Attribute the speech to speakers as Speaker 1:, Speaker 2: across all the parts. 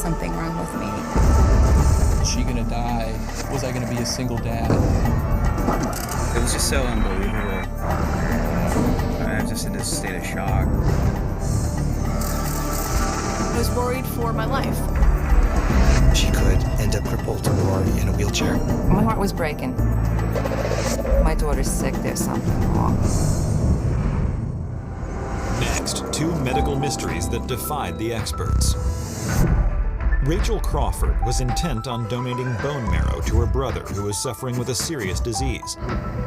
Speaker 1: something wrong with me.
Speaker 2: Is she gonna die? Was I gonna be a single dad?
Speaker 3: It was just so unbelievable. I was just in this state of shock.
Speaker 4: I was worried for my life.
Speaker 5: She could end up crippled or in a wheelchair.
Speaker 6: My heart was breaking. My daughter's sick, there's something wrong.
Speaker 7: Next, two medical mysteries that defied the experts. Rachel Crawford was intent on donating bone marrow to her brother who was suffering with a serious disease,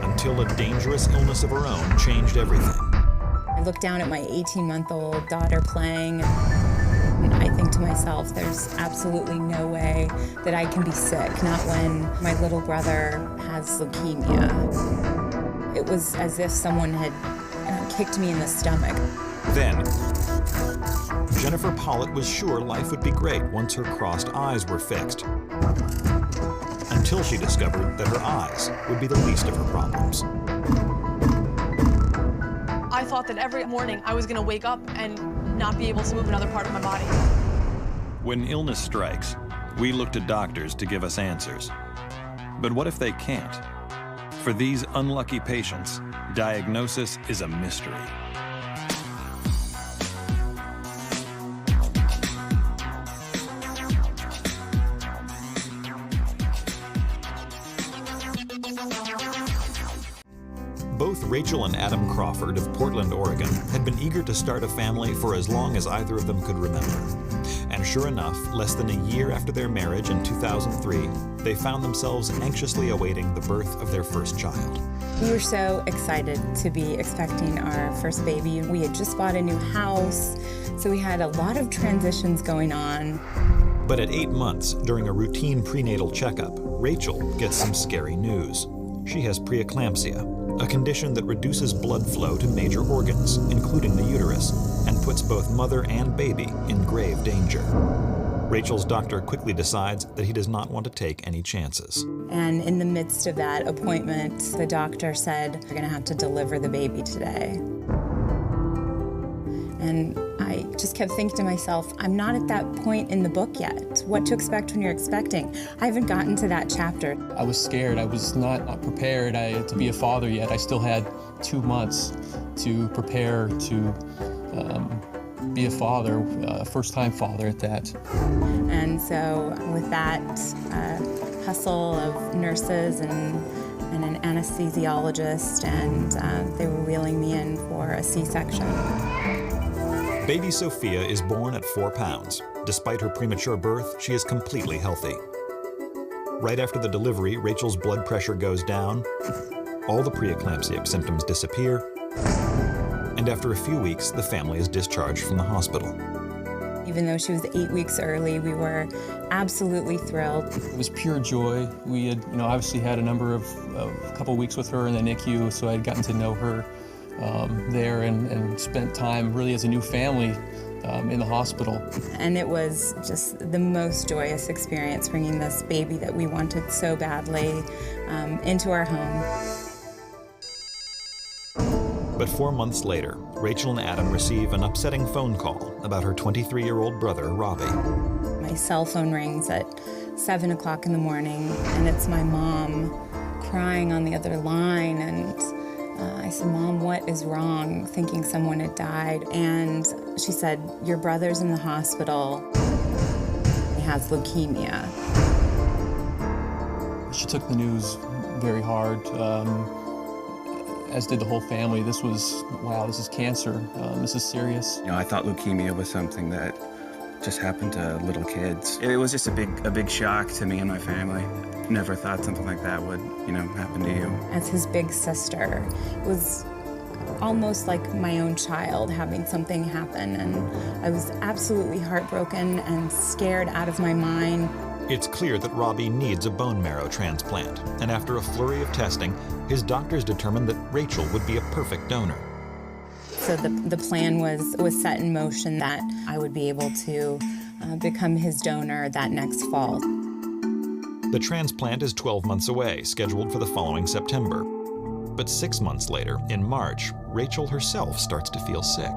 Speaker 7: until a dangerous illness of her own changed everything.
Speaker 1: I look down at my 18-month-old daughter playing, and I think to myself, there's absolutely no way that I can be sick, not when my little brother has leukemia. It was as if someone had kicked me in the stomach.
Speaker 7: Then, Jennifer Pollitt was sure life would be great once her crossed eyes were fixed, until she discovered that her eyes would be the least of her problems.
Speaker 4: I thought that every morning I was going to wake up and not be able to move another part of my body.
Speaker 8: When illness strikes, we look to doctors to give us answers. But what if they can't? For these unlucky patients, diagnosis is a mystery.
Speaker 7: Both Rachel and Adam Crawford of Portland, Oregon, had been eager to start a family for as long as either of them could remember. And sure enough, less than a year after their marriage in 2003, they found themselves anxiously awaiting the birth of their first child.
Speaker 1: We were so excited to be expecting our first baby. We had just bought a new house, so we had a lot of transitions going on.
Speaker 7: But at 8 months, during a routine prenatal checkup, Rachel gets some scary news. She has preeclampsia, a condition that reduces blood flow to major organs, including the uterus, and puts both mother and baby in grave danger. Rachel's doctor quickly decides that he does not want to take any chances.
Speaker 1: And in the midst of that appointment, the doctor said, "You're gonna have to deliver the baby today." And I just kept thinking to myself, I'm not at that point in the book yet. What to expect when you're expecting. I haven't gotten to that chapter.
Speaker 2: I was scared. I was not prepared to be a father yet. I still had 2 months to prepare to be a father, a first-time father at that.
Speaker 1: And so with that hustle of nurses and an anesthesiologist, and they were wheeling me in for a C-section.
Speaker 7: Baby Sophia is born at 4 pounds. Despite her premature birth, she is completely healthy. Right after the delivery, Rachel's blood pressure goes down, all the preeclampsia symptoms disappear, and after a few weeks, the family is discharged from the hospital.
Speaker 1: Even though she was 8 weeks early, we were absolutely thrilled.
Speaker 2: It was pure joy. We had, obviously had a couple weeks with her in the NICU, so I'd gotten to know her there and spent time really as a new family in the hospital.
Speaker 1: And it was just the most joyous experience bringing this baby that we wanted so badly into our home.
Speaker 7: But 4 months later, Rachel and Adam receive an upsetting phone call about her 23-year-old brother, Robbie.
Speaker 1: My cell phone rings at 7 o'clock in the morning, and it's my mom crying on the other line, and I said, "Mom, what is wrong?" Thinking someone had died. And she said, "Your brother's in the hospital. He has leukemia."
Speaker 2: She took the news very hard, as did the whole family. This was, wow, this is cancer. This is serious.
Speaker 3: I thought leukemia was something that just happened to little kids. It was just a big shock to me and my family. Never thought something like that would, happen to you.
Speaker 1: As his big sister, it was almost like my own child having something happen, and I was absolutely heartbroken and scared out of my mind.
Speaker 7: It's clear that Robbie needs a bone marrow transplant, and after a flurry of testing, his doctors determined that Rachel would be a perfect donor.
Speaker 1: So the plan was set in motion that I would be able to become his donor that next fall.
Speaker 7: The transplant is 12 months away, scheduled for the following September. But 6 months later, in March, Rachel herself starts to feel sick.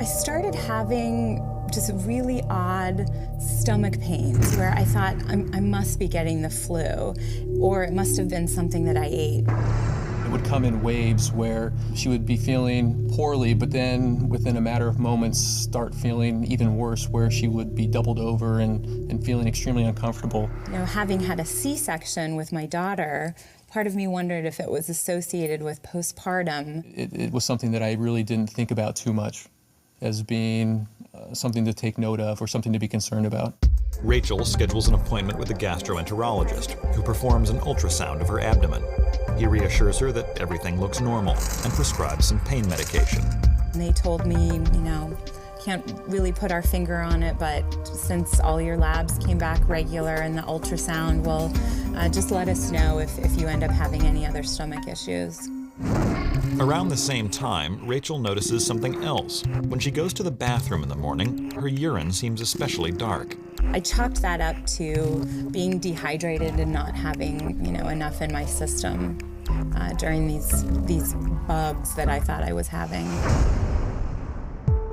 Speaker 1: I started having just really odd stomach pains where I thought I must be getting the flu, or it must have been something that I ate.
Speaker 2: It would come in waves where she would be feeling poorly, but then within a matter of moments start feeling even worse, where she would be doubled over and feeling extremely uncomfortable.
Speaker 1: You know, having had a C-section with my daughter, part of me wondered if it was associated with postpartum.
Speaker 2: It was something that I really didn't think about too much as being something to take note of or something to be concerned about.
Speaker 7: Rachel schedules an appointment with a gastroenterologist who performs an ultrasound of her abdomen. He reassures her that everything looks normal and prescribes some pain medication.
Speaker 1: And they told me, you know, can't really put our finger on it, but since all your labs came back regular and the ultrasound will just let us know if you end up having any other stomach issues.
Speaker 7: Around the same time, Rachel notices something else. When she goes to the bathroom in the morning, her urine seems especially dark.
Speaker 1: I chalked that up to being dehydrated and not having, you know, enough in my system during these bugs that I thought I was having.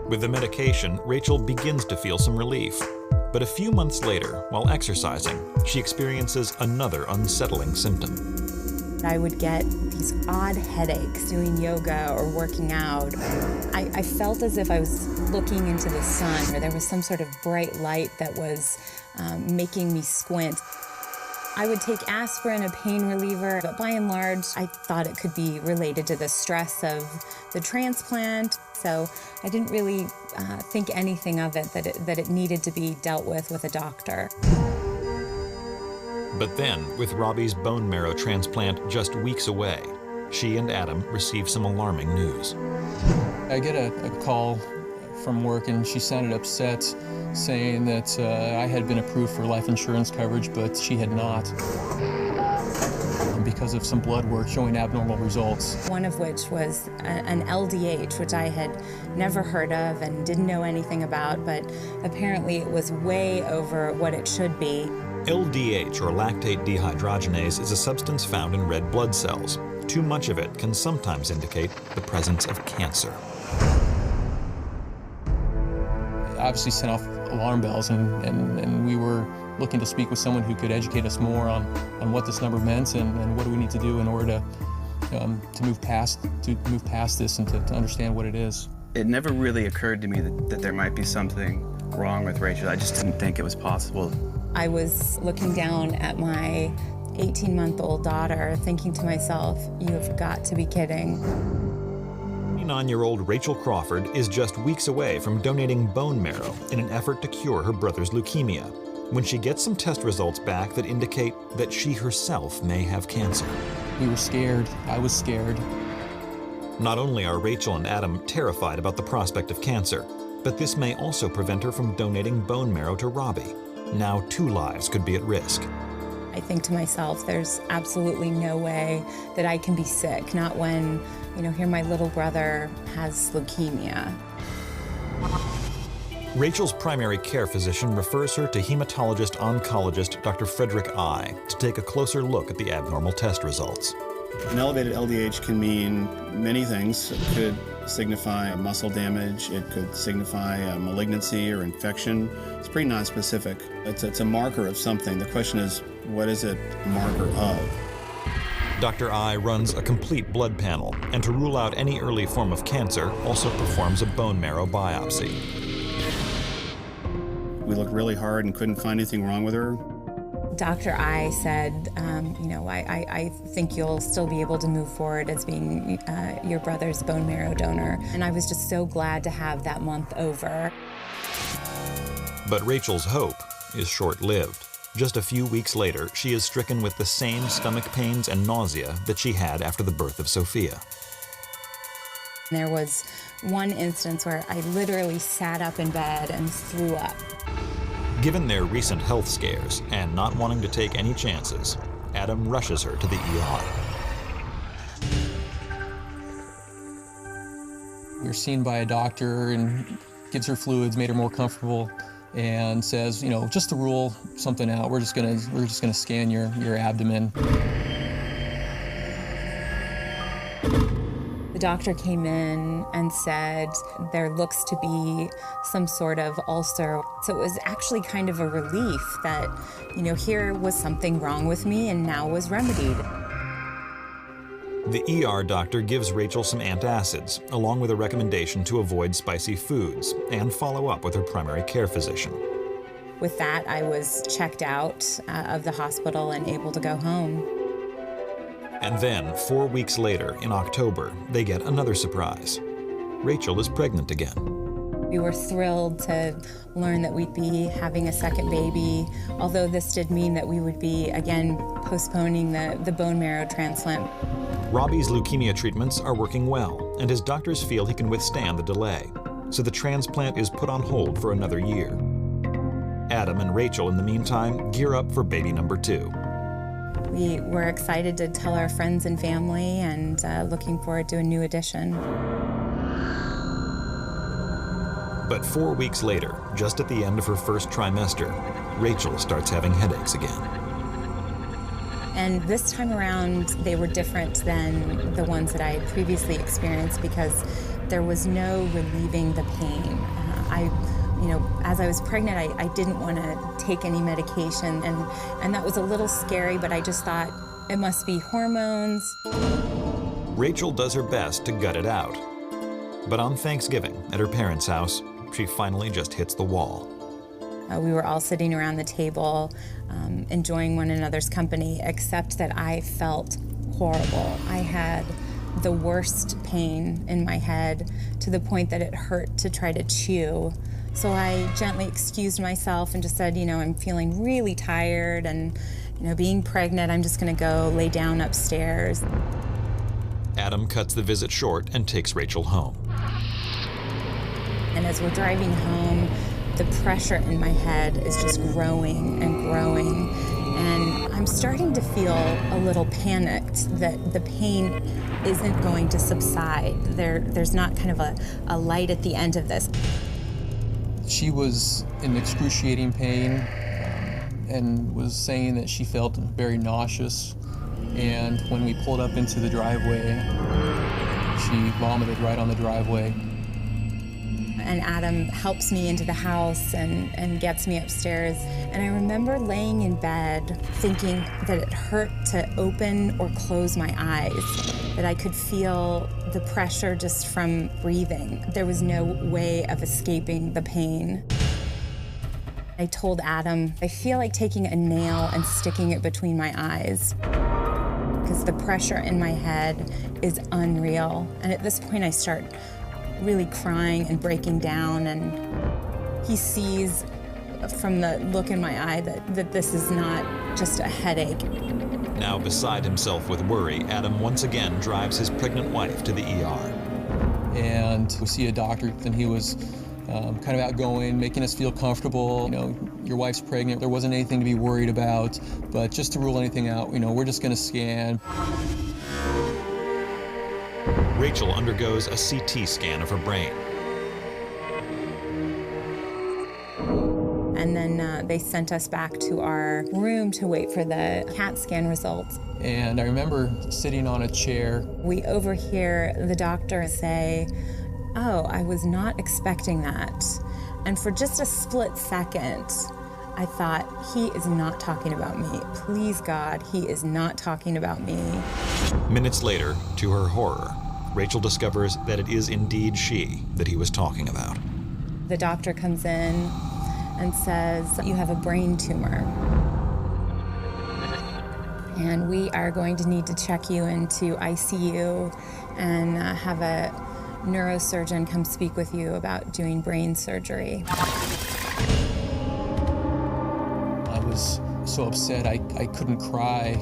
Speaker 7: With the medication, Rachel begins to feel some relief. But a few months later, while exercising, she experiences another unsettling symptom.
Speaker 1: I would get these odd headaches doing yoga or working out. I felt as if I was looking into the sun, or there was some sort of bright light that was making me squint. I would take aspirin, a pain reliever, but by and large, I thought it could be related to the stress of the transplant. So I didn't really think anything of it, that it needed to be dealt with a doctor.
Speaker 7: But then, with Robbie's bone marrow transplant just weeks away, she and Adam receive some alarming news.
Speaker 2: I get a call from work, and she sounded upset, saying that I had been approved for life insurance coverage, but she had not, because of some blood work showing abnormal results.
Speaker 1: One of which was an LDH, which I had never heard of and didn't know anything about, but apparently it was way over what it should be.
Speaker 7: LDH, or lactate dehydrogenase, is a substance found in red blood cells. Too much of it can sometimes indicate the presence of cancer.
Speaker 2: Obviously sent off alarm bells, and we were looking to speak with someone who could educate us more on what this number meant and what do we need to do in order to move past this and to understand what it is.
Speaker 3: It never really occurred to me that there might be something wrong with Rachel. I just didn't think it was possible.
Speaker 1: I was looking down at my 18-month-old daughter, thinking to myself, you have got to be kidding.
Speaker 7: 29-year-old Rachel Crawford is just weeks away from donating bone marrow in an effort to cure her brother's leukemia, when she gets some test results back that indicate that she herself may have cancer.
Speaker 2: We were scared. I was scared.
Speaker 7: Not only are Rachel and Adam terrified about the prospect of cancer, but this may also prevent her from donating bone marrow to Robbie. Now 2 lives could be at risk.
Speaker 1: I think to myself, there's absolutely no way that I can be sick, not when, you know, here my little brother has leukemia.
Speaker 7: Rachel's primary care physician refers her to hematologist-oncologist Dr. Frederick I to take a closer look at the abnormal test results.
Speaker 9: An elevated LDH can mean many things. It could signify muscle damage, it could signify a malignancy or infection. It's pretty nonspecific. It's a marker of something. The question is, what is it a marker of?
Speaker 7: Dr. I runs a complete blood panel, and to rule out any early form of cancer, also performs a bone marrow biopsy.
Speaker 9: We looked really hard and couldn't find anything wrong with her.
Speaker 1: Dr. I said, you know, I think you'll still be able to move forward as being your brother's bone marrow donor. And I was just so glad to have that month over.
Speaker 7: But Rachel's hope is short-lived. Just a few weeks later, she is stricken with the same stomach pains and nausea that she had after the birth of Sophia.
Speaker 1: There was one instance where I literally sat up in bed and threw up.
Speaker 7: Given their recent health scares and not wanting to take any chances, Adam rushes her to the ER.
Speaker 2: We were seen by a doctor and gives her fluids, made her more comfortable, and says, you know, just to rule something out, we're just gonna scan your abdomen.
Speaker 1: The The doctor came in and said there looks to be some sort of ulcer. So it was actually kind of a relief that, here was something wrong with me and now was remedied.
Speaker 7: The ER doctor gives Rachel some antacids, along with a recommendation to avoid spicy foods and follow up with her primary care physician.
Speaker 1: With that, I was checked out of the hospital and able to go home.
Speaker 7: And then, 4 weeks later, in October, they get another surprise. Rachel is pregnant again.
Speaker 1: We were thrilled to learn that we'd be having a second baby, although this did mean that we would be, again, postponing the bone marrow transplant.
Speaker 7: Robbie's leukemia treatments are working well, and his doctors feel he can withstand the delay. So the transplant is put on hold for another year. Adam and Rachel, in the meantime, gear up for baby number 2.
Speaker 1: We were excited to tell our friends and family and looking forward to a new addition.
Speaker 7: But 4 weeks later, just at the end of her first trimester, Rachel starts having headaches again.
Speaker 1: And this time around, they were different than the ones that I had previously experienced because there was no relieving the pain. As I was pregnant, I didn't want to take any medication, and that was a little scary, but I just thought it must be hormones.
Speaker 7: Rachel does her best to gut it out. But on Thanksgiving, at her parents' house, she finally just hits the wall.
Speaker 1: We were all sitting around the table, enjoying one another's company, except that I felt horrible. I had the worst pain in my head to the point that it hurt to try to chew. So I gently excused myself and just said, I'm feeling really tired and, being pregnant, I'm just gonna go lay down upstairs.
Speaker 7: Adam cuts the visit short and takes Rachel home.
Speaker 1: And as we're driving home, the pressure in my head is just growing and growing. And I'm starting to feel a little panicked that the pain isn't going to subside. There's not kind of a light at the end of this.
Speaker 2: She was in excruciating pain and was saying that she felt very nauseous. And when we pulled up into the driveway, she vomited right on the driveway.
Speaker 1: And Adam helps me into the house and gets me upstairs. And I remember laying in bed thinking that it hurt to open or close my eyes, that I could feel the pressure just from breathing. There was no way of escaping the pain. I told Adam, I feel like taking a nail and sticking it between my eyes because the pressure in my head is unreal. And at this point I start really crying and breaking down, and he sees from the look in my eye that this is not just a headache.
Speaker 7: Now beside himself with worry, Adam once again drives his pregnant wife to the ER.
Speaker 2: And we see a doctor, and he was kind of outgoing, making us feel comfortable. Your wife's pregnant, there wasn't anything to be worried about, but just to rule anything out, we're just gonna scan.
Speaker 7: Rachel undergoes a CT scan of her brain.
Speaker 1: And then they sent us back to our room to wait for the CAT scan results.
Speaker 2: And I remember sitting on a chair.
Speaker 1: We overhear the doctor say, "Oh, I was not expecting that." And for just a split second, I thought, he is not talking about me. Please, God, he is not talking about me.
Speaker 7: Minutes later, to her horror, Rachel discovers that it is indeed she that he was talking about.
Speaker 1: The doctor comes in and says, "You have a brain tumor. And we are going to need to check you into ICU and have a neurosurgeon come speak with you about doing brain surgery."
Speaker 2: I was so upset I couldn't cry.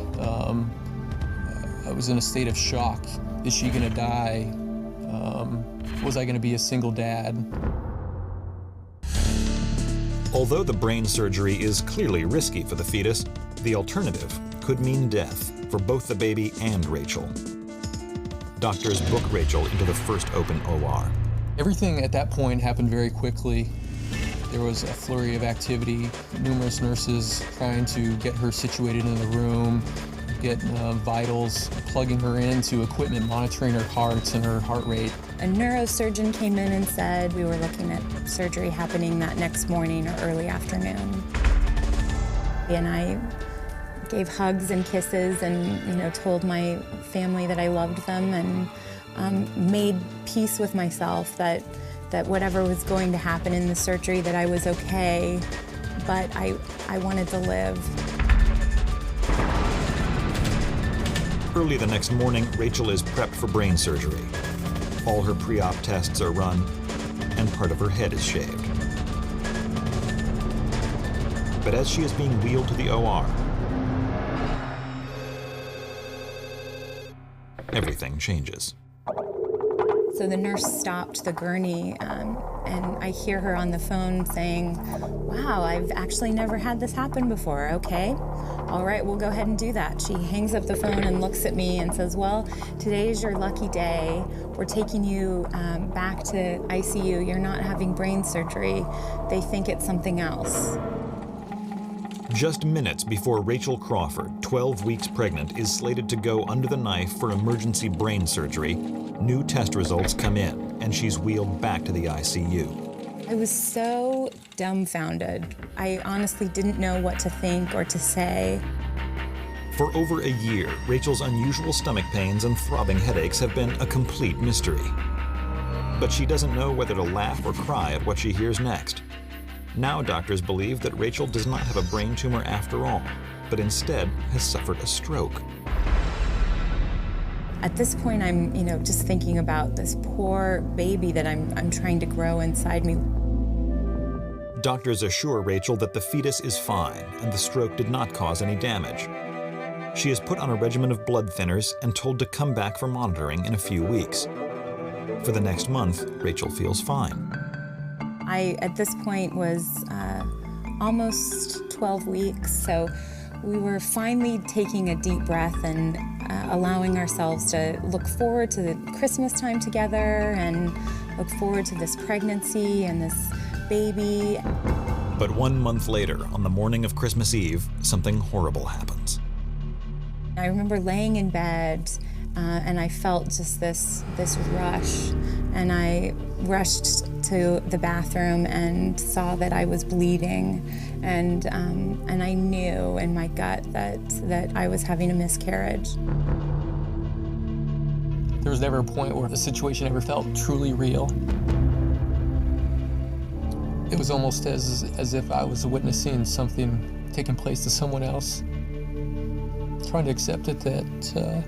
Speaker 2: I was in a state of shock. Is she gonna die? Was I gonna be a single dad?
Speaker 7: Although the brain surgery is clearly risky for the fetus, the alternative could mean death for both the baby and Rachel. Doctors book Rachel into the first open OR.
Speaker 2: Everything at that point happened very quickly. There was a flurry of activity, numerous nurses trying to get her situated in the room, get vitals, plugging her into equipment monitoring her heart and her heart rate.
Speaker 1: A neurosurgeon came in and said we were looking at surgery happening that next morning or early afternoon. And I gave hugs and kisses and, told my family that I loved them and made peace with myself that whatever was going to happen in the surgery, that I was okay, but I wanted to live.
Speaker 7: Early the next morning, Rachel is prepped for brain surgery. All her pre-op tests are run, and part of her head is shaved. But as she is being wheeled to the OR, everything changes.
Speaker 1: So the nurse stopped the gurney, and I hear her on the phone saying, "Wow, I've actually never had this happen before. Okay, all right, we'll go ahead and do that." She hangs up the phone and looks at me and says, "Well, today is your lucky day. We're taking you back to ICU. You're not having brain surgery. They think it's something else."
Speaker 7: Just minutes before Rachel Crawford, 12 weeks pregnant, is slated to go under the knife for emergency brain surgery, new test results come in, and she's wheeled back to the ICU.
Speaker 1: I was so dumbfounded. I honestly didn't know what to think or to say.
Speaker 7: For over a year, Rachel's unusual stomach pains and throbbing headaches have been a complete mystery. But she doesn't know whether to laugh or cry at what she hears next. Now doctors believe that Rachel does not have a brain tumor after all, but instead has suffered a stroke.
Speaker 1: At this point, I'm, just thinking about this poor baby that I'm trying to grow inside me.
Speaker 7: Doctors assure Rachel that the fetus is fine and the stroke did not cause any damage. She is put on a regimen of blood thinners and told to come back for monitoring in a few weeks. For the next month, Rachel feels fine.
Speaker 1: I, at this point, was almost 12 weeks, so we were finally taking a deep breath and allowing ourselves to look forward to the Christmas time together and look forward to this pregnancy and this baby.
Speaker 7: But 1 month later, on the morning of Christmas Eve, something horrible happens.
Speaker 1: I remember laying in bed and I felt just this rush, and I rushed to the bathroom and saw that I was bleeding, and I knew in my gut that I was having a miscarriage.
Speaker 2: There was never a point where the situation ever felt truly real. It was almost as if I was witnessing something taking place to someone else, trying to accept it that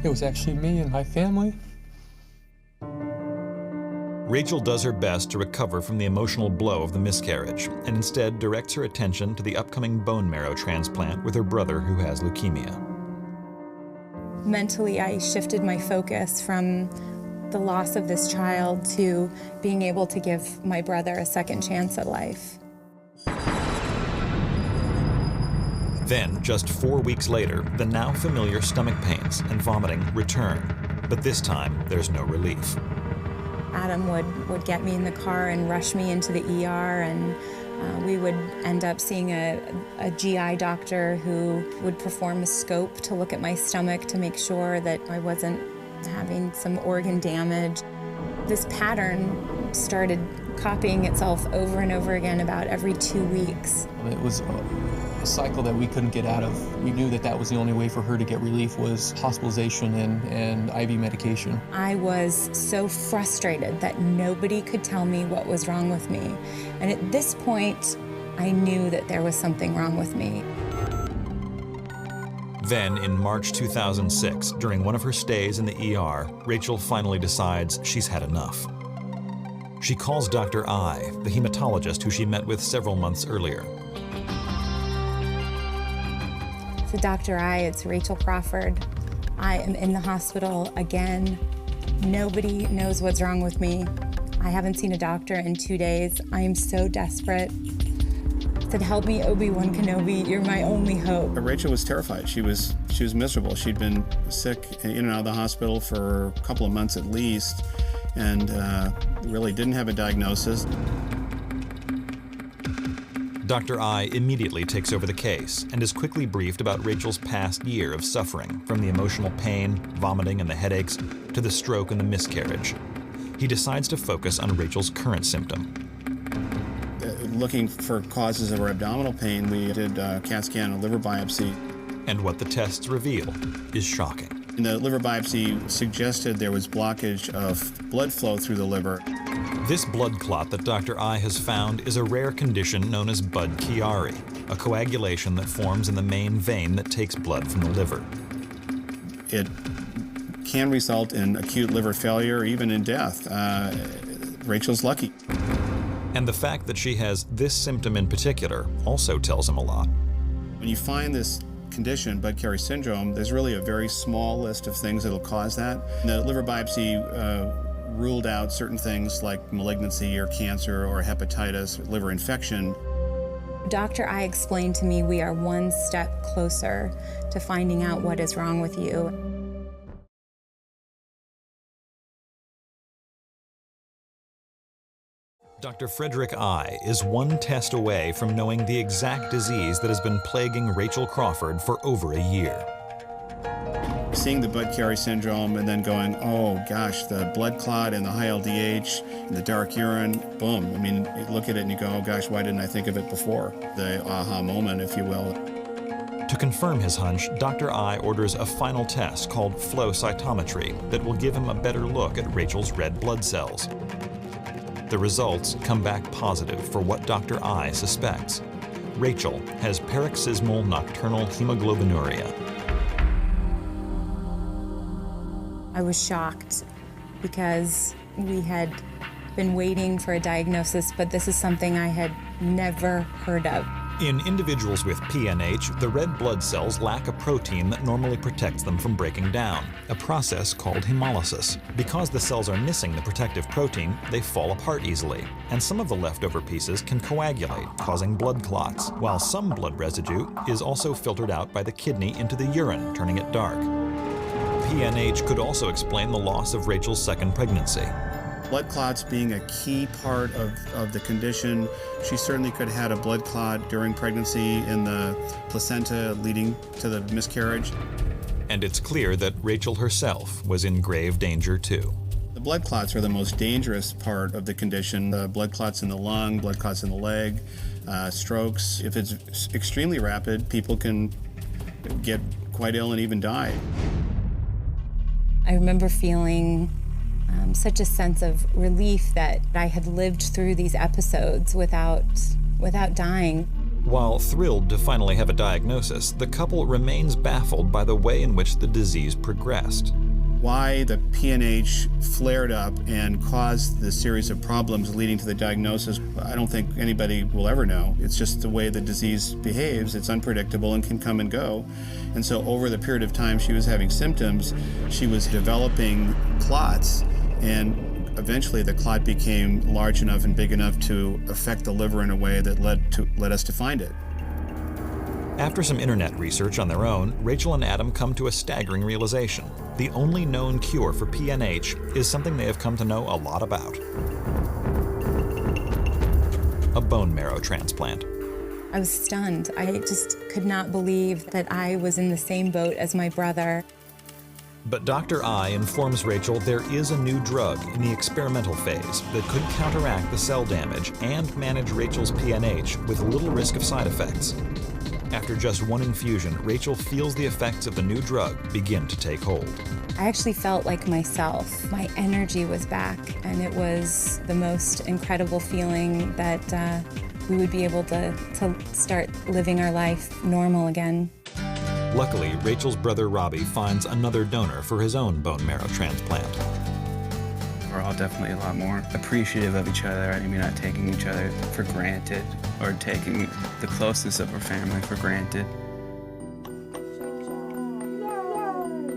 Speaker 2: it was actually me and my family.
Speaker 7: Rachel does her best to recover from the emotional blow of the miscarriage, and instead directs her attention to the upcoming bone marrow transplant with her brother who has leukemia.
Speaker 1: Mentally, I shifted my focus from the loss of this child to being able to give my brother a second chance at life.
Speaker 7: Then, just 4 weeks later, the now familiar stomach pains and vomiting return, but this time there's no relief.
Speaker 1: Adam would get me in the car and rush me into the ER, and we would end up seeing a GI doctor who would perform a scope to look at my stomach to make sure that I wasn't having some organ damage. This pattern started copying itself over and over again about every 2 weeks.
Speaker 2: It was a cycle that we couldn't get out of. We knew that was the only way for her to get relief, was hospitalization and IV medication.
Speaker 1: I was so frustrated that nobody could tell me what was wrong with me. And at this point, I knew that there was something wrong with me.
Speaker 7: Then, in March 2006, during one of her stays in the ER, Rachel finally decides she's had enough. She calls Dr. I, the hematologist who she met with several months earlier.
Speaker 1: So Dr. I, it's Rachel Crawford. I am in the hospital again. Nobody knows what's wrong with me. I haven't seen a doctor in 2 days. I am so desperate. I said, "Help me, Obi-Wan Kenobi, you're my only hope."
Speaker 9: Rachel was terrified. She was miserable. She'd been sick in and out of the hospital for a couple of months at least, and really didn't have a diagnosis.
Speaker 7: Dr. I immediately takes over the case and is quickly briefed about Rachel's past year of suffering, from the emotional pain, vomiting, and the headaches, to the stroke and the miscarriage. He decides to focus on Rachel's current symptom.
Speaker 9: Looking for causes of her abdominal pain, we did a CAT scan and a liver biopsy.
Speaker 7: And what the tests reveal is shocking.
Speaker 9: And the liver biopsy suggested there was blockage of blood flow through the liver.
Speaker 7: This blood clot that Dr. I has found is a rare condition known as Budd-Chiari, a coagulation that forms in the main vein that takes blood from the liver.
Speaker 9: It can result in acute liver failure, even in death. Rachel's lucky.
Speaker 7: And the fact that she has this symptom in particular also tells him a lot.
Speaker 9: When you find this condition, Budd-Chiari syndrome, there's really a very small list of things that'll cause that. The liver biopsy ruled out certain things like malignancy or cancer or hepatitis, liver infection.
Speaker 1: Dr. I explained to me we are one step closer to finding out what is wrong with you.
Speaker 7: Dr. Frederick I is one test away from knowing the exact disease that has been plaguing Rachel Crawford for over a year.
Speaker 9: Seeing the Budd-Chiari syndrome and then going, oh gosh, the blood clot and the high LDH and the dark urine, boom. I mean, you look at it and you go, oh gosh, why didn't I think of it before? The aha moment, if you will.
Speaker 7: To confirm his hunch, Dr. I orders a final test called flow cytometry that will give him a better look at Rachel's red blood cells. The results come back positive for what Dr. I suspects. Rachel has paroxysmal nocturnal hemoglobinuria.
Speaker 1: I was shocked because we had been waiting for a diagnosis, but this is something I had never heard of.
Speaker 7: In individuals with PNH, the red blood cells lack a protein that normally protects them from breaking down, a process called hemolysis. Because the cells are missing the protective protein, they fall apart easily, and some of the leftover pieces can coagulate, causing blood clots, while some blood residue is also filtered out by the kidney into the urine, turning it dark. PNH could also explain the loss of Rachel's second pregnancy.
Speaker 9: Blood clots being a key part of the condition. She certainly could have had a blood clot during pregnancy in the placenta leading to the miscarriage.
Speaker 7: And it's clear that Rachel herself was in grave danger too.
Speaker 9: The blood clots are the most dangerous part of the condition. The blood clots in the lung, blood clots in the leg, strokes. If it's extremely rapid, people can get quite ill and even die.
Speaker 1: I remember feeling such a sense of relief that I had lived through these episodes without dying.
Speaker 7: While thrilled to finally have a diagnosis, the couple remains baffled by the way in which the disease progressed.
Speaker 9: Why the PNH flared up and caused the series of problems leading to the diagnosis, I don't think anybody will ever know. It's just the way the disease behaves. It's unpredictable and can come and go. And so over the period of time she was having symptoms, she was developing clots, and eventually the clot became large enough and big enough to affect the liver in a way that led us to find it.
Speaker 7: After some internet research on their own, Rachel and Adam come to a staggering realization. The only known cure for PNH is something they have come to know a lot about: a bone marrow transplant.
Speaker 1: I was stunned. I just could not believe that I was in the same boat as my brother.
Speaker 7: But Dr. I informs Rachel there is a new drug in the experimental phase that could counteract the cell damage and manage Rachel's PNH with little risk of side effects. After just one infusion, Rachel feels the effects of the new drug begin to take hold.
Speaker 1: I actually felt like myself. My energy was back, and it was the most incredible feeling that we would be able to start living our life normal again.
Speaker 7: Luckily, Rachel's brother Robbie finds another donor for his own bone marrow transplant.
Speaker 3: We're all definitely a lot more appreciative of each other. I mean, not taking each other for granted or taking the closeness of our family for granted.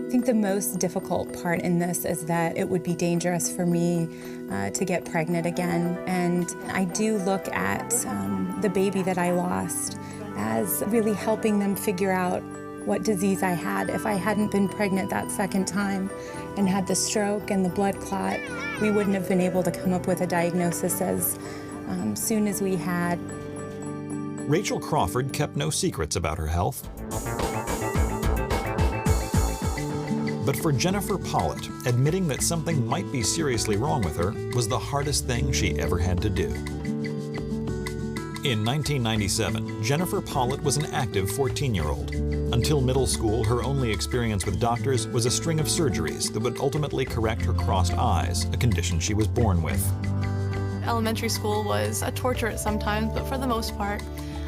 Speaker 1: I think the most difficult part in this is that it would be dangerous for me to get pregnant again. And I do look at the baby that I lost as really helping them figure out what disease I had. If I hadn't been pregnant that second time and had the stroke and the blood clot, we wouldn't have been able to come up with a diagnosis as soon as we had.
Speaker 7: Rachel Crawford kept no secrets about her health. But for Jennifer Pollitt, admitting that something might be seriously wrong with her was the hardest thing she ever had to do. In 1997, Jennifer Pollitt was an active 14-year-old. Until middle school, her only experience with doctors was a string of surgeries that would ultimately correct her crossed eyes, a condition she was born with.
Speaker 4: Elementary school was a torture at sometimes, but for the most part,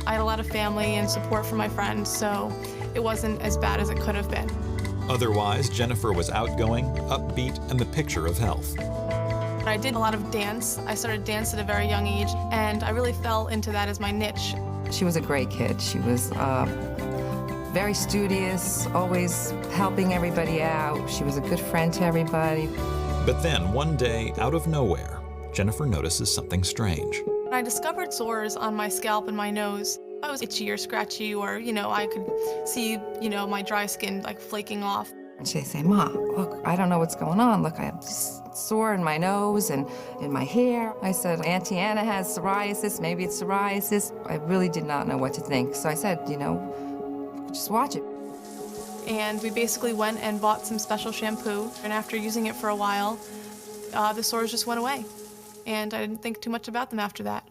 Speaker 4: I had a lot of family and support from my friends, so it wasn't as bad as it could have been.
Speaker 7: Otherwise, Jennifer was outgoing, upbeat, and the picture of health.
Speaker 4: I did a lot of dance. I started dance at a very young age, and I really fell into that as my niche.
Speaker 6: She was a great kid. She was very studious, always helping everybody out. She was a good friend to everybody.
Speaker 7: But then, one day, out of nowhere, Jennifer notices something strange.
Speaker 4: I discovered sores on my scalp and my nose. I was itchy or scratchy, or, I could see, my dry skin like flaking off.
Speaker 6: And she'd say, "Ma, look, I don't know what's going on. Look, I have this sore in my nose and in my hair." I said, "Auntie Anna has psoriasis. Maybe it's psoriasis." I really did not know what to think. So I said, just watch it.
Speaker 4: And we basically went and bought some special shampoo. And after using it for a while, the sores just went away. And I didn't think too much about them after that.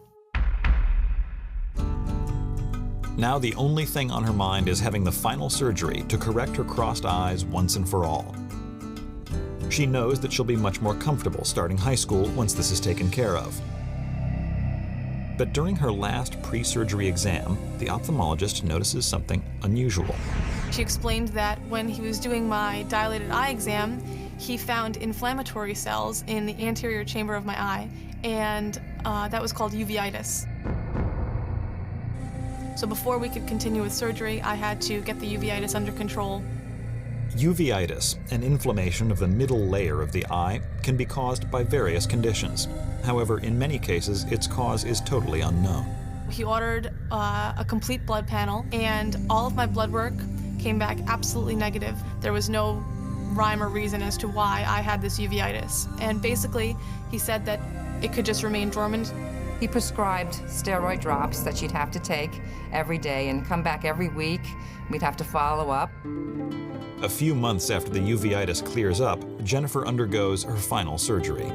Speaker 7: Now the only thing on her mind is having the final surgery to correct her crossed eyes once and for all. She knows that she'll be much more comfortable starting high school once this is taken care of. But during her last pre-surgery exam, the ophthalmologist notices something unusual.
Speaker 4: She explained that when he was doing my dilated eye exam, he found inflammatory cells in the anterior chamber of my eye, and that was called uveitis. So before we could continue with surgery, I had to get the uveitis under control.
Speaker 7: Uveitis, an inflammation of the middle layer of the eye, can be caused by various conditions. However, in many cases, its cause is totally unknown.
Speaker 4: He ordered a complete blood panel, and all of my blood work came back absolutely negative. There was no rhyme or reason as to why I had this uveitis. And basically, he said that it could just remain dormant.
Speaker 6: He prescribed steroid drops that she'd have to take every day and come back every week. We'd have to follow up.
Speaker 7: A few months after the uveitis clears up, Jennifer undergoes her final surgery.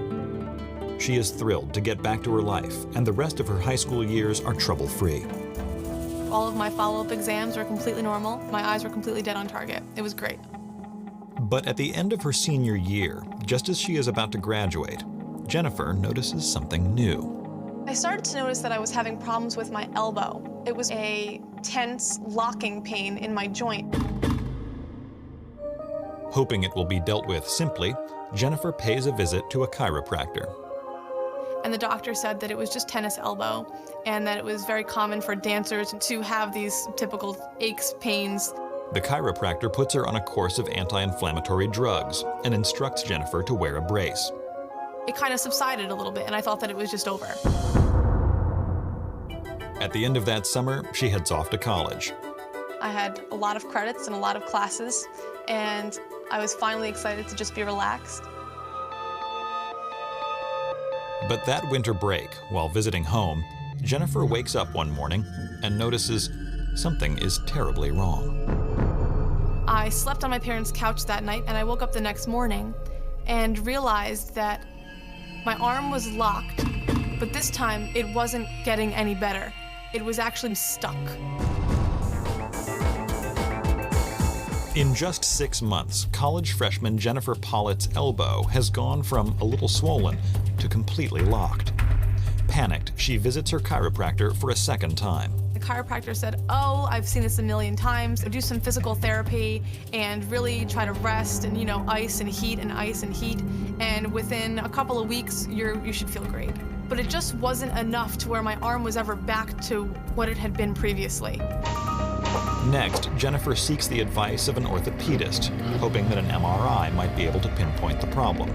Speaker 7: She is thrilled to get back to her life, and the rest of her high school years are trouble-free.
Speaker 4: All of my follow-up exams were completely normal. My eyes were completely dead on target. It was great.
Speaker 7: But at the end of her senior year, just as she is about to graduate, Jennifer notices something new.
Speaker 4: I started to notice that I was having problems with my elbow. It was a tense, locking pain in my joint.
Speaker 7: Hoping it will be dealt with simply, Jennifer pays a visit to a chiropractor.
Speaker 4: And the doctor said that it was just tennis elbow, and that it was very common for dancers to have these typical aches, pains.
Speaker 7: The chiropractor puts her on a course of anti-inflammatory drugs and instructs Jennifer to wear a brace.
Speaker 4: It kind of subsided a little bit, and I thought that it was just over.
Speaker 7: At the end of that summer, she heads off to college.
Speaker 4: I had a lot of credits and a lot of classes, and I was finally excited to just be relaxed.
Speaker 7: But that winter break, while visiting home, Jennifer wakes up one morning and notices something is terribly wrong.
Speaker 4: I slept on my parents' couch that night, and I woke up the next morning and realized that my arm was locked, but this time it wasn't getting any better. It was actually stuck.
Speaker 7: In just 6 months, college freshman Jennifer Pollitt's elbow has gone from a little swollen to completely locked. Panicked, she visits her chiropractor for a second time.
Speaker 4: The chiropractor said, "Oh, I've seen this a million times. Do some physical therapy and really try to rest and, ice and heat and ice and heat. And within a couple of weeks, you should feel great." But it just wasn't enough to where my arm was ever back to what it had been previously.
Speaker 7: Next, Jennifer seeks the advice of an orthopedist, hoping that an MRI might be able to pinpoint the problem.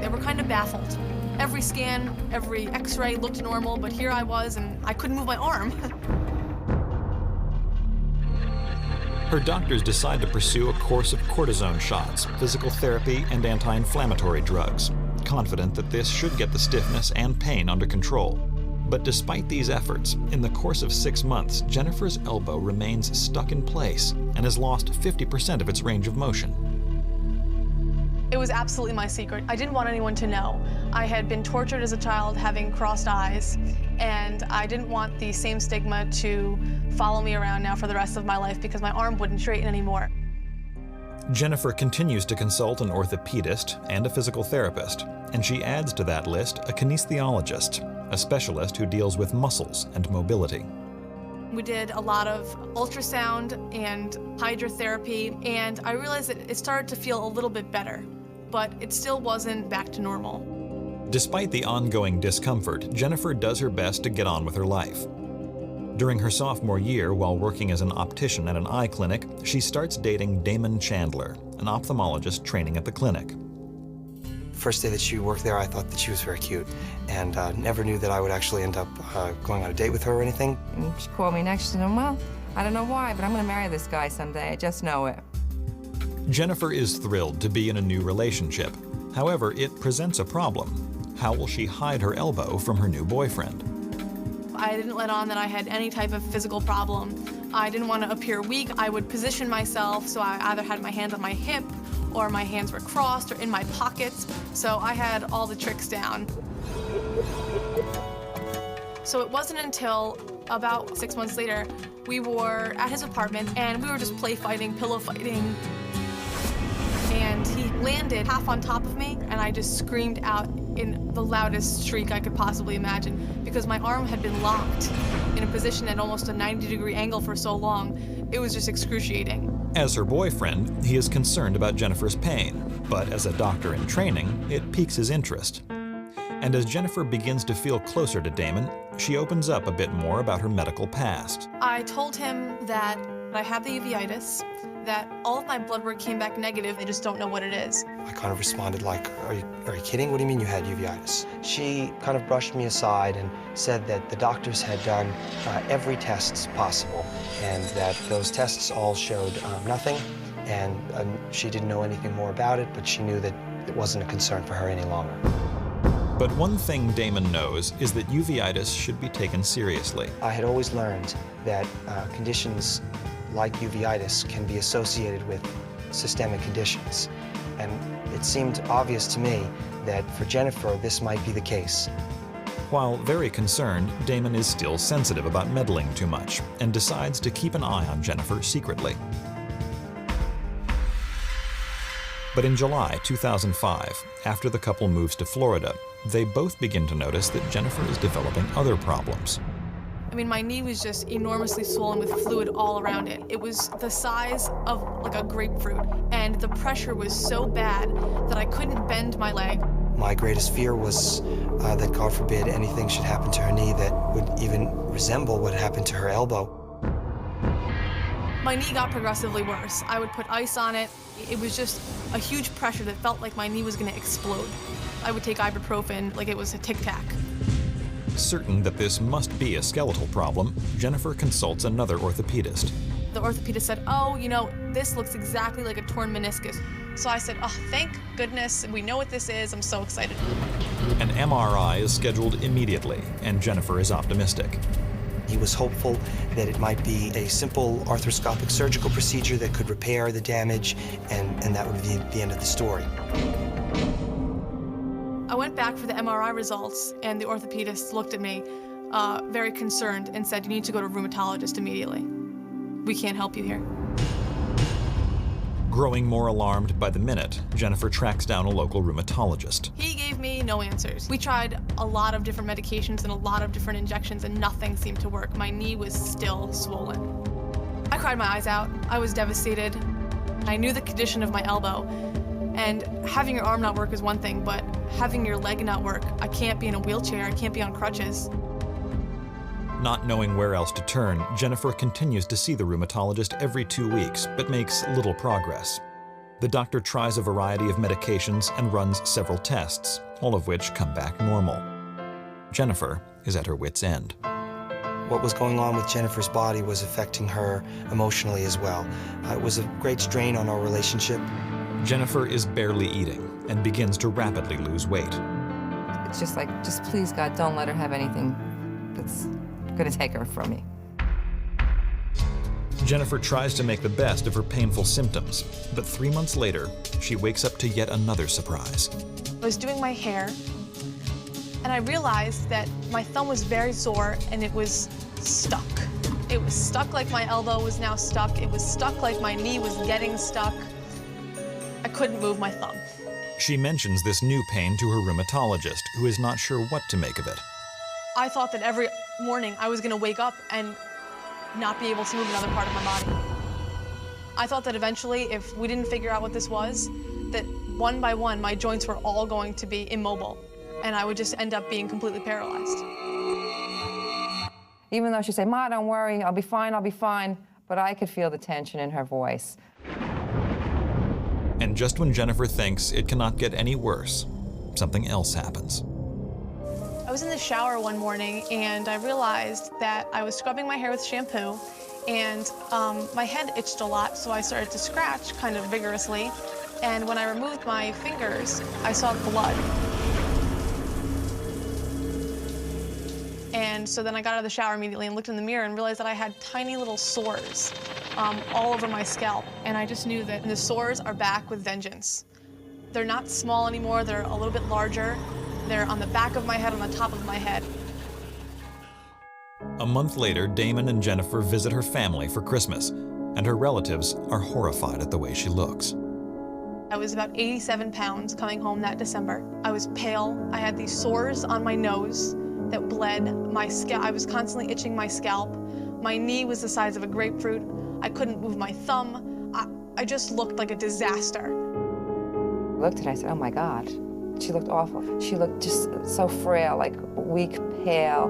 Speaker 4: They were kind of baffled. Every scan, every x-ray looked normal, but here I was and I couldn't move my arm.
Speaker 7: Her doctors decide to pursue a course of cortisone shots, physical therapy, and anti-inflammatory drugs, confident that this should get the stiffness and pain under control. But despite these efforts, in the course of 6 months, Jennifer's elbow remains stuck in place and has lost 50% of its range of motion.
Speaker 4: It was absolutely my secret. I didn't want anyone to know. I had been tortured as a child having crossed eyes, and I didn't want the same stigma to follow me around now for the rest of my life because my arm wouldn't straighten anymore.
Speaker 7: Jennifer continues to consult an orthopedist and a physical therapist, and she adds to that list a kinesiologist, a specialist who deals with muscles and mobility.
Speaker 4: We did a lot of ultrasound and hydrotherapy, and I realized that it started to feel a little bit better, but it still wasn't back to normal.
Speaker 7: Despite the ongoing discomfort, Jennifer does her best to get on with her life. During her sophomore year, while working as an optician at an eye clinic, she starts dating Damon Chandler, an ophthalmologist training at the clinic.
Speaker 5: First day that she worked there, I thought that she was very cute, and never knew that I would actually end up going on a date with her or anything.
Speaker 6: And she called me next to him. Well, I don't know why, but I'm going to marry this guy someday. I just know it.
Speaker 7: Jennifer is thrilled to be in a new relationship. However, it presents a problem. How will she hide her elbow from her new boyfriend?
Speaker 4: I didn't let on that I had any type of physical problem. I didn't want to appear weak. I would position myself so I either had my hands on my hip or my hands were crossed or in my pockets. So I had all the tricks down. So it wasn't until about 6 months later, we were at his apartment and we were just play fighting, pillow fighting. And he landed half on top of me and I just screamed out in the loudest shriek I could possibly imagine because my arm had been locked in a position at almost a 90-degree angle for so long. It was just excruciating. As
Speaker 7: her boyfriend, he is concerned about Jennifer's pain, but as a doctor in training, it piques his interest. And as Jennifer begins to feel closer to Damon, she opens up a bit more about her medical past.
Speaker 4: I told him that I had the uveitis, that all of my blood work came back negative, they just don't know what it is.
Speaker 5: I kind of responded like, are you kidding? What do you mean you had uveitis? She kind of brushed me aside and said that the doctors had done every test possible and that those tests all showed nothing, and she didn't know anything more about it, but she knew that it wasn't a concern for her any longer.
Speaker 7: But one thing Damon knows is that uveitis should be taken seriously.
Speaker 5: I had always learned that conditions like uveitis can be associated with systemic conditions. And it seemed obvious to me that for Jennifer, this might be the case.
Speaker 7: While very concerned, Damon is still sensitive about meddling too much and decides to keep an eye on Jennifer secretly. But in July 2005, after the couple moves to Florida, they both begin to notice that Jennifer is developing other problems.
Speaker 4: I mean, my knee was just enormously swollen with fluid all around it. It was the size of like a grapefruit, and the pressure was so bad that I couldn't bend my leg.
Speaker 5: My greatest fear was that, God forbid, anything should happen to her knee that would even resemble what happened to her elbow.
Speaker 4: My knee got progressively worse. I would put ice on it. It was just a huge pressure that felt like my knee was going to explode. I would take ibuprofen like it was a tic-tac.
Speaker 7: Certain that this must be a skeletal problem, Jennifer consults another orthopedist.
Speaker 4: The orthopedist said, oh, you know, this looks exactly like a torn meniscus. So I said, oh, thank goodness, we know what this is. I'm so excited.
Speaker 7: An MRI is scheduled immediately, and Jennifer is optimistic.
Speaker 5: He was hopeful that it might be a simple arthroscopic surgical procedure that could repair the damage, and that would be the end of the story.
Speaker 4: I went back for the MRI results, and the orthopedist looked at me very concerned and said, you need to go to a rheumatologist immediately. We can't help you here.
Speaker 7: Growing more alarmed by the minute, Jennifer tracks down a local rheumatologist.
Speaker 4: He gave me no answers. We tried a lot of different medications and a lot of different injections, and nothing seemed to work. My knee was still swollen. I cried my eyes out. I was devastated. I knew the condition of my elbow, and having your arm not work is one thing, but having your leg not work, I can't be in a wheelchair, I can't be on crutches.
Speaker 7: Not knowing where else to turn, Jennifer continues to see the rheumatologist every 2 weeks, but makes little progress. The doctor tries a variety of medications and runs several tests, all of which come back normal. Jennifer is at her wit's end.
Speaker 5: What was going on with Jennifer's body was affecting her emotionally as well. It was a great strain on our relationship.
Speaker 7: Jennifer is barely eating and begins to rapidly lose weight.
Speaker 6: It's just like, just please, God, don't let her have anything that's going to take her from me.
Speaker 7: Jennifer tries to make the best of her painful symptoms, but 3 months later, she wakes up to yet another surprise.
Speaker 4: I was doing my hair, and I realized that my thumb was very sore and it was stuck. It was stuck like my elbow was now stuck. It was stuck like my knee was getting stuck. I couldn't move my thumb.
Speaker 7: She mentions this new pain to her rheumatologist, who is not sure what to make of it.
Speaker 4: I thought that every morning I was gonna wake up and not be able to move another part of my body. I thought that eventually, if we didn't figure out what this was, that one by one, my joints were all going to be immobile, and I would just end up being completely paralyzed.
Speaker 6: Even though she'd say, "Ma, don't worry, I'll be fine," but I could feel the tension in her voice.
Speaker 7: And just when Jennifer thinks it cannot get any worse, something else happens.
Speaker 4: I was in the shower one morning and I realized that I was scrubbing my hair with shampoo and my head itched a lot, so I started to scratch kind of vigorously. And when I removed my fingers, I saw blood. And so then I got out of the shower immediately and looked in the mirror and realized that I had tiny little sores all over my scalp. And I just knew that the sores are back with vengeance. They're not small anymore, they're a little bit larger. They're on the back of my head, on the top of my head.
Speaker 7: A month later, Damon and Jennifer visit her family for Christmas, and her relatives are horrified at the way she looks.
Speaker 4: I was about 87 pounds coming home that December. I was pale. I had these sores on my nose that bled. My scalp, I was constantly itching my scalp. My knee was the size of a grapefruit. I couldn't move my thumb. I just looked like a disaster.
Speaker 6: I looked and I said, "Oh my God." She looked awful. She looked just so frail, like weak, pale,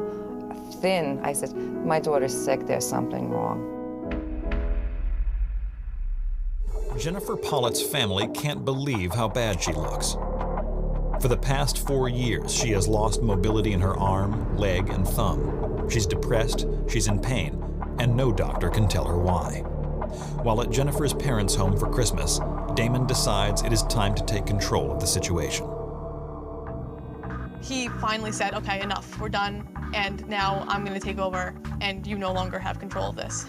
Speaker 6: thin. I said, "My daughter's sick, there's something wrong."
Speaker 7: Jennifer Pollitt's family can't believe how bad she looks. For the past 4 years, she has lost mobility in her arm, leg, and thumb. She's depressed, she's in pain, and no doctor can tell her why. While at Jennifer's parents' home for Christmas, Damon decides it is time to take control of the situation.
Speaker 4: He finally said, "Okay, enough, we're done, and now I'm gonna take over, and you no longer have control of this."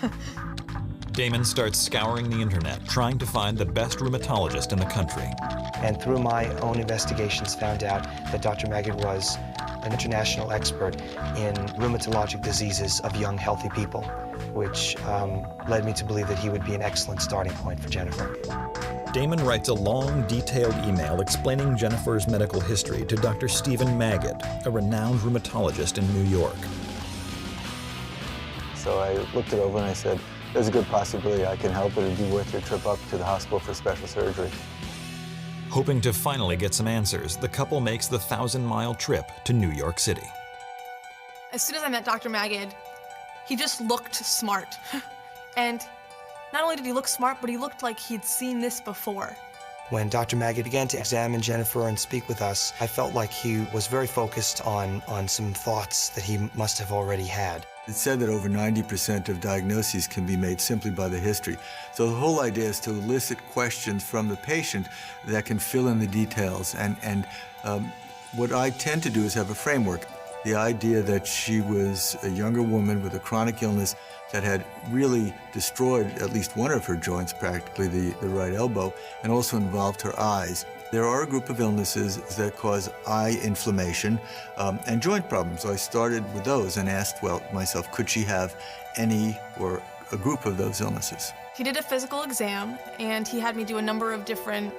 Speaker 7: Damon starts scouring the internet, trying to find the best rheumatologist in the country.
Speaker 5: And through my own investigations, found out that Dr. Magid was an international expert in rheumatologic diseases of young, healthy people, which led me to believe that he would be an excellent starting point for Jennifer.
Speaker 7: Damon writes a long, detailed email explaining Jennifer's medical history to Dr. Stephen Magid, a renowned rheumatologist in New York.
Speaker 10: So I looked it over and I said, "There's a good possibility I can help, but it'd be worth your trip up to the hospital for special surgery."
Speaker 7: Hoping to finally get some answers, the couple makes the 1,000-mile trip to New York City.
Speaker 4: As soon as I met Dr. Magid, he just looked smart. And not only did he look smart, but he looked like he'd seen this before.
Speaker 5: When Dr. Magid began to examine Jennifer and speak with us, I felt like he was very focused on some thoughts that he must have already had.
Speaker 11: It's said that over 90% of diagnoses can be made simply by the history. So the whole idea is to elicit questions from the patient that can fill in the details. And what I tend to do is have a framework. The idea that she was a younger woman with a chronic illness that had really destroyed at least one of her joints, practically the right elbow, and also involved her eyes. There are a group of illnesses that cause eye inflammation and joint problems. So I started with those and asked myself, could she have any or a group of those illnesses?
Speaker 4: He did a physical exam, and he had me do a number of different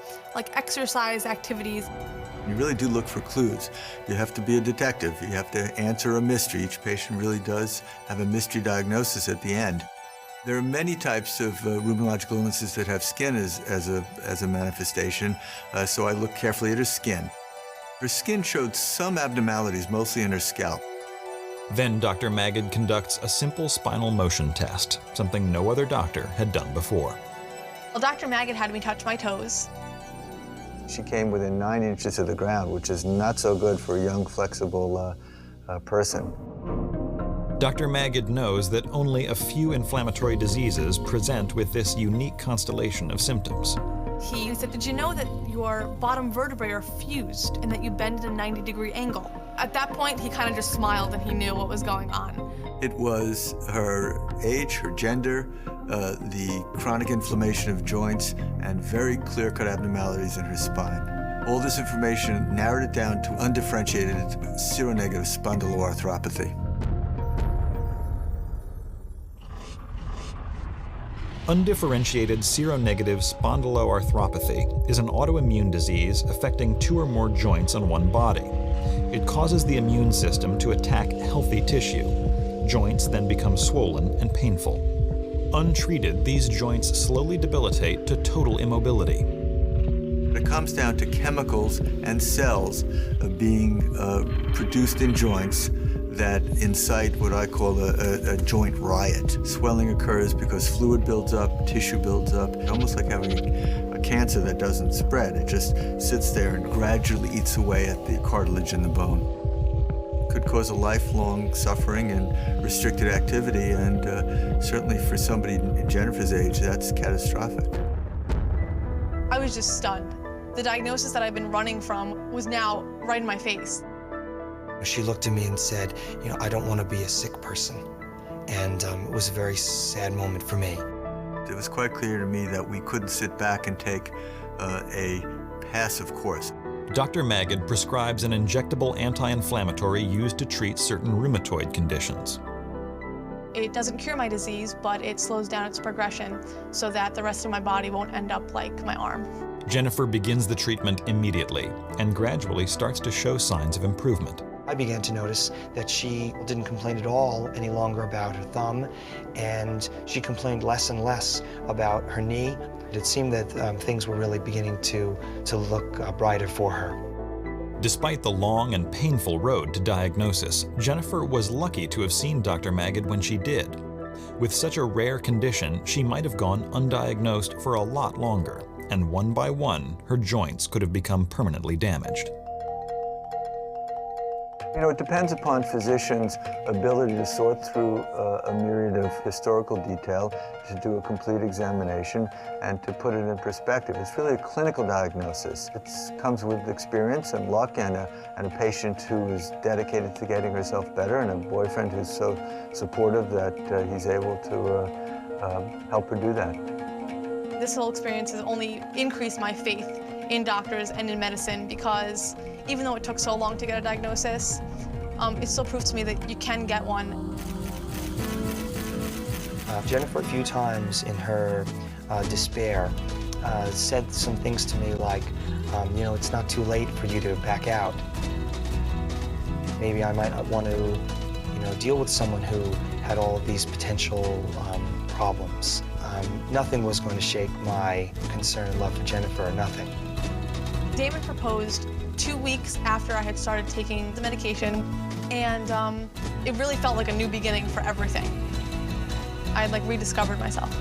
Speaker 4: exercise activities.
Speaker 11: You really do look for clues. You have to be a detective. You have to answer a mystery. Each patient really does have a mystery diagnosis at the end. There are many types of rheumatological illnesses that have skin as a manifestation, so I looked carefully at her skin. Her skin showed some abnormalities, mostly in her scalp.
Speaker 7: Then Dr. Magid conducts a simple spinal motion test, something no other doctor had done before.
Speaker 4: Well, Dr. Magid had me touch my toes.
Speaker 10: She came within 9 inches of the ground, which is not so good for a young, flexible person.
Speaker 7: Dr. Magid knows that only a few inflammatory diseases present with this unique constellation of symptoms.
Speaker 4: He said, "Did you know that your bottom vertebrae are fused and that you bend at a 90-degree angle?" At that point, he kind of just smiled and he knew what was going on.
Speaker 11: It was her age, her gender, the chronic inflammation of joints, and very clear-cut abnormalities in her spine. All this information narrowed it down to undifferentiated seronegative spondyloarthropathy.
Speaker 7: Undifferentiated seronegative spondyloarthropathy is an autoimmune disease affecting 2 or more joints on one body. It causes the immune system to attack healthy tissue. Joints then become swollen and painful. Untreated, these joints slowly debilitate to total immobility.
Speaker 11: It comes down to chemicals and cells being produced in joints that incite what I call a joint riot. Swelling occurs because fluid builds up, tissue builds up, almost like having a cancer that doesn't spread. It just sits there and gradually eats away at the cartilage in the bone. It could cause a lifelong suffering and restricted activity, and certainly for somebody in Jennifer's age, that's catastrophic.
Speaker 4: I was just stunned. The diagnosis that I've been running from was now right in my face.
Speaker 5: She looked at me and said, you know, I don't want to be a sick person. And it was a very sad moment for me.
Speaker 11: It was quite clear to me that we couldn't sit back and take a passive course.
Speaker 7: Dr. Magid prescribes an injectable anti-inflammatory used to treat certain rheumatoid conditions.
Speaker 4: It doesn't cure my disease, but it slows down its progression so that the rest of my body won't end up like my arm.
Speaker 7: Jennifer begins the treatment immediately and gradually starts to show signs of improvement.
Speaker 5: I began to notice that she didn't complain at all any longer about her thumb, and she complained less and less about her knee. It seemed that things were really beginning to look brighter for her.
Speaker 7: Despite the long and painful road to diagnosis, Jennifer was lucky to have seen Dr. Magid when she did. With such a rare condition, she might have gone undiagnosed for a lot longer, and one by one, her joints could have become permanently damaged.
Speaker 10: You know, it depends upon physicians' ability to sort through a myriad of historical detail, to do a complete examination, and to put it in perspective. It's really a clinical diagnosis. It comes with experience and luck, and a patient who is dedicated to getting herself better, and a boyfriend who's so supportive that he's able to help her do that.
Speaker 4: This whole experience has only increased my faith in doctors and in medicine, because even though it took so long to get a diagnosis, it still proves to me that you can get one.
Speaker 5: Jennifer, a few times in her despair, said some things to me like, you know, it's not too late for you to back out. Maybe I might not want to, you know, deal with someone who had all of these potential problems. Nothing was going to shake my concern and love for Jennifer, nothing.
Speaker 4: Damon proposed 2 weeks after I had started taking the medication, and it really felt like a new beginning for everything. I had like rediscovered myself.